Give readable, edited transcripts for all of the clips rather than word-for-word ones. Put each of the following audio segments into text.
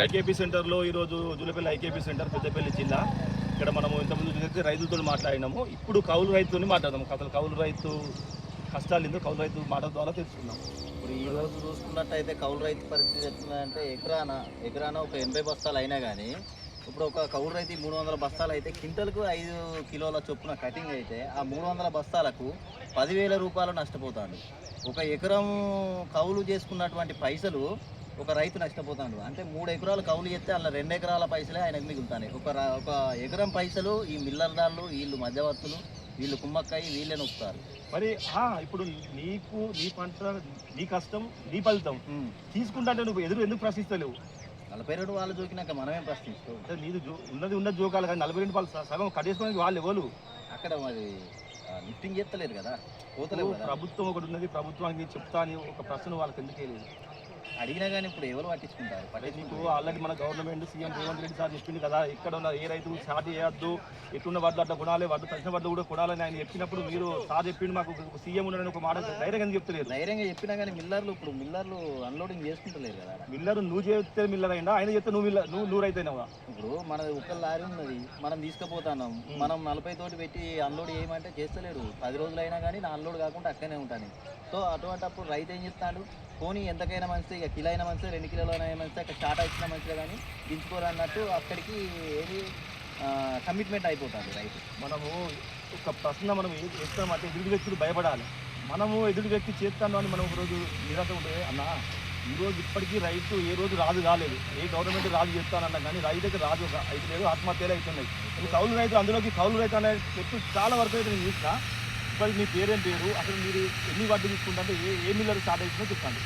IKP సెంటర్లో ఈరోజు Julapalli IKP centre Peddapalli జిల్లా. ఇక్కడ మనము ఇంతకుముందు చూస్తే రైతులతో మాట్లాడినాము. ఇప్పుడు కౌలు రైతుని మాట్లాడదాము. అసలు కౌలు రైతు కష్టాలు ఏందో కౌలు రైతు మాటల ద్వారా తెలుసుకున్నాం. ఇప్పుడు ఈ రోజు చూసుకున్నట్టయితే కౌలు రైతు పరిస్థితి ఎట్లుందంటే ఎకరాన ఒక 80 బస్తాలు అయినా కానీ ఇప్పుడు ఒక కౌలు రైతు 300 బస్తాలు అయితే క్వింటల్కు 5 కిలోల చొప్పున కటింగ్ అయితే ఆ 300 బస్తాలకు 10,000 రూపాయలు నష్టపోతాడు. ఒక ఎకరం కౌలు చేసుకున్నటువంటి పైసలు ఒక రైతు నష్టపోతాడు. అంటే 3 ఎకరాలు కౌలు చేస్తే అలా 2 ఎకరాల పైసలే ఆయనకు మిగులుతాయి. ఒక ఎకరం పైసలు ఈ మిల్లర్దారులు, వీళ్ళు మధ్యవర్తులు, వీళ్ళు కుమ్మక్కాయి, వీళ్ళే నొక్కుతారు. మరి ఇప్పుడు నీకు నీ పంట, నీ కష్టం, నీ ఫలితం తీసుకుంటే నువ్వు ఎదురు ఎందుకు ప్రశ్నిస్తలేవు? 42 వాళ్ళు జోకినాక మనమేం ప్రశ్నిస్తాం? అంటే నీది ఉన్నది జోకాలి కానీ 42 వాళ్ళు సగం కట్టేసుకునేది వాళ్ళు ఎవరు? అక్కడ మరి లిఫ్టింగ్ చేస్తలేదు కదా, పోతలేవు. ప్రభుత్వం ఒకటి ఉన్నది, ప్రభుత్వానికి చెప్తా అని ఒక ప్రశ్న వాళ్ళకి ఎందుకు లేదు? అడిగినా కానీ ఇప్పుడు ఎవరు పట్టించుకుంటారు? నీకు ఆల్రెడీ మన government CM Revanth Reddy sir చెప్పింది కదా, ఎక్కడ ఉన్న ఏ రైతు స్టార్ట్ చేయొద్దు, ఎట్టున్న వడ్లు అట్లా కొనాలి, వడ్లు తగిన వడ్లు కూడా కొనాలని ఆయన చెప్పినప్పుడు మీరు సార్ చెప్పిండు మాకు సీఎం ఉన్నాడని ఒక మాట ధైర్యంగా చెప్తలేదు. ధైర్యంగా చెప్పినా కానీ మిల్లర్లు అన్లోడింగ్ చేసుకుంటలేరు కదా. మిల్లర్ నువ్వు చేస్తే మిల్లర్ అయినా, ఆయన చెప్తే నువ్వు రైతు అయినావా? ఇప్పుడు మన ఒక్క లారీ ఉన్నది, మనం తీసుకుపోతున్నాం, మనం 40 తోటి పెట్టి అన్లోడ్ చేయమంటే చేస్తలేడు. 10 రోజులు అయినా కానీ నా అన్లోడ్ కాకుండా అక్కడనే ఉంటాను. సో అటువంటి అప్పుడు రైతు ఏం చెప్తాడు, పోనీ ఎంతకైనా మంచిది, ఇక కిలో అయినా మంచిది, 2 కిలోలు అయినా మంచిది, అక్కడ స్టార్ట్ ఇచ్చినా మంచిదే కానీ దించుకోరు అన్నట్టు అక్కడికి ఏది కమిట్మెంట్ అయిపోతుంది రైతు. మనము ఒక ప్రశ్న మనం చేస్తామంటే ఎదుటి వ్యక్తులు భయపడాలి. మనము ఎదుటి వ్యక్తి చేస్తాను అని మనం ఒకరోజు నిరాశ ఉంటే అన్న, ఈరోజు ఇప్పటికీ రైతు ఏ రోజు రాజు కాలేదు. ఏ గవర్నమెంట్ రాజు చేస్తానన్నా కానీ రైతుకి రాజు అయితే లేదు, ఆత్మహత్యలు అవుతున్నాయి. కౌలు రైతు, అందులోకి కౌలు రైతు అనే చెప్పి చాలా వరకు అయితే నేను చూసిన. ఇప్పటికి మీ పేరేం పేరు, అసలు మీరు ఎన్ని వడ్డీ తీసుకుంటే ఏ మిల్లర్ స్టార్ట్ అవుతుందో చెప్పండి.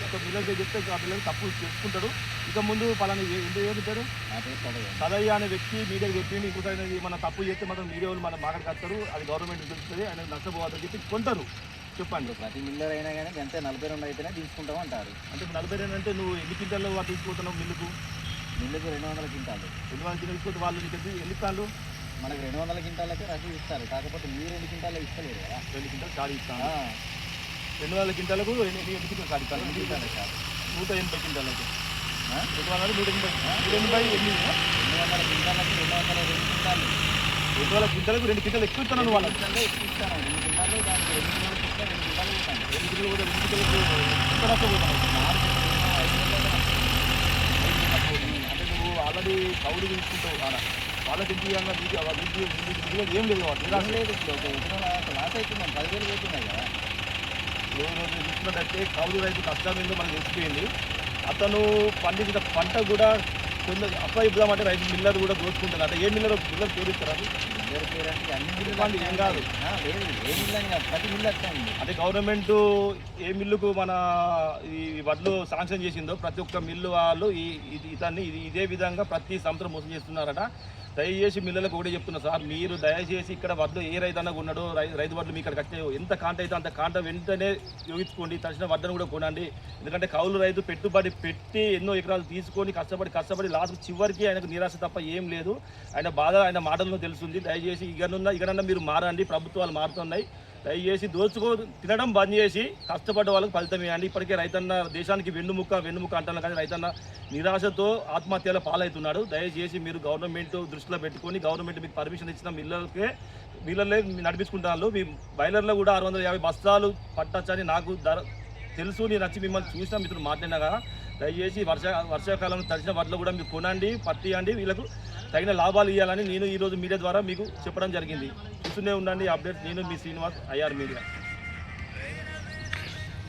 ఒక మిల్లర్ చెప్తే ఆ మిల్లర్ తప్పు చేసుకుంటాడు. ఇక ముందు పలానా ఏమి పేరు సదయ్య అనే వ్యక్తి మీడియాకి చెప్పింది, ఇంకోసారి మన తప్పు చేస్తే మాత్రం మీడియా వాళ్ళు మన మాటకు వస్తారు, అది గవర్నమెంట్ తెలుస్తుంది, ఆయన నష్టపోవద్దని చెప్పి కొంటారు. చెప్పండి. ప్రతి మిల్లర్ అయినా కానీ అంతే 42 అయితేనే తీసుకుంటాం అంటారు. అంటే 42 అంటే నువ్వు ఎన్ని క్వింటాల్లో వాటి తీసుకుంటున్నావు? మిల్లుకు 200 క్వింటాలు. 200 క్వింటాలు తీసుకుంటే వాళ్ళు నీకు ఎన్ని ఇస్తాను? మనకు 200 క్వింటాలకే రసీదు ఇస్తారు. కాకపోతే మీరు 2 క్వింటాలు ఇస్తలేరు కదా. 2 క్వింటాలు సారీ ఇస్తాను. 200 క్వింటాలకు 2 క్వింటాలు సారీ ఇస్తాను. 180 క్వింటాలకు 280 క్వింటాలకు 200 క్వింటాలకు 2 క్వింటాలు ఎక్కువ ఇస్తాను. వాళ్ళ ఎక్కువ ఇస్తాను. 2 క్వింటాలు దానికి 2 కిలోలు ఇస్తాను. 2 క్వింటాలు ఇస్తాను. 2 కిలోలు కూడా 2 కిలోలకు అంటే నువ్వు ఆల్రెడీ కౌలు తీసుకుంటావు కదా, వాళ్ళకి ఇంటిగా ఏం లేదు కాబట్టి లేదు. లాస్ అవుతున్నాం, 10,000 పోతున్నాయి కదా. రోజు చూసుకున్నట్టయితే కౌలు రైతు కష్టం ఏందో మనకు తెలిసిపోయింది. అతను పండించిన పంట కూడా కొంచెం అప్లై ఇద్దామంటే రైతు మిల్లర్ కూడా దోచుకుంటారు. అంటే ఏ మిల్లర్ పేరు ఇస్తారు? మిల్లర్ పేరు అంటే అన్ని మిల్లు ఏం కాదు, లేదు ఏ మిల్లు అని కాదు, ప్రతి మిల్లు వస్తుంది. అంటే గవర్నమెంట్ ఏ మిల్లుకు మన ఈ వడ్లు శాంక్షన్ చేసిందో ప్రతి ఒక్క మిల్లు వాళ్ళు ఇతన్ని ఇదే విధంగా ప్రతి సంవత్సరం మోసం చేస్తున్నారట. దయచేసి మిల్లలకు కూడా చెప్తున్నా సార్, మీరు దయచేసి ఇక్కడ వడ్లు ఏ రైతు అన్నా కొన్నాడు, రైతు వడ్లు మీ ఇక్కడికి వచ్చే ఎంత కాంట అయితే అంత కాంట వెంటనే యోగించుకోండి. తక్షణ వడ్లను కూడా కొనండి. ఎందుకంటే కౌలు రైతు పెట్టుబడి పెట్టి ఎన్నో ఎకరాలు తీసుకొని కష్టపడి లాస్ట్ చివరికి ఆయనకు నిరాశ తప్ప ఏం లేదు. ఆయన బాధ ఆయన మాటల్లో తెలుస్తుంది. దయచేసి ఇకనన్నా మీరు మారండి. ప్రభుత్వాలు మారుతున్నాయి. దయచేసి తినడం బంద్ చేసి కష్టపడ్డ వాళ్ళకి ఫలితం ఇవ్వండి. ఇప్పటికే రైతన్న దేశానికి వెన్నుముక్క అంటున్నారు, కానీ రైతన్న నిరాశతో ఆత్మహత్యల పాలవుతున్నాడు. దయచేసి మీరు గవర్నమెంట్ దృష్టిలో పెట్టుకొని గవర్నమెంట్ మీకు పర్మిషన్ ఇచ్చిన మిల్లర్లే నడిపించుకుంటాను. మీ బయలర్లో కూడా 650 బస్తాలు పట్టచ్చని నాకు తెలుసు. నేను వచ్చి మిమ్మల్ని చూసిన మిత్రులు మాట్లాడినా కదా, దయచేసి వర్షాకాలం తడిచిన వడ్లు కూడా మీరు కొనండి, పట్టియండి, వీళ్ళకు తగిన లాభాలు ఇవ్వాలని నేను ఈరోజు మీడియా ద్వారా మీకు చెప్పడం జరిగింది. చూస్తూనే ఉండండి అప్డేట్స్. నేను మీ శ్రీనివాస్, IR మీడియా.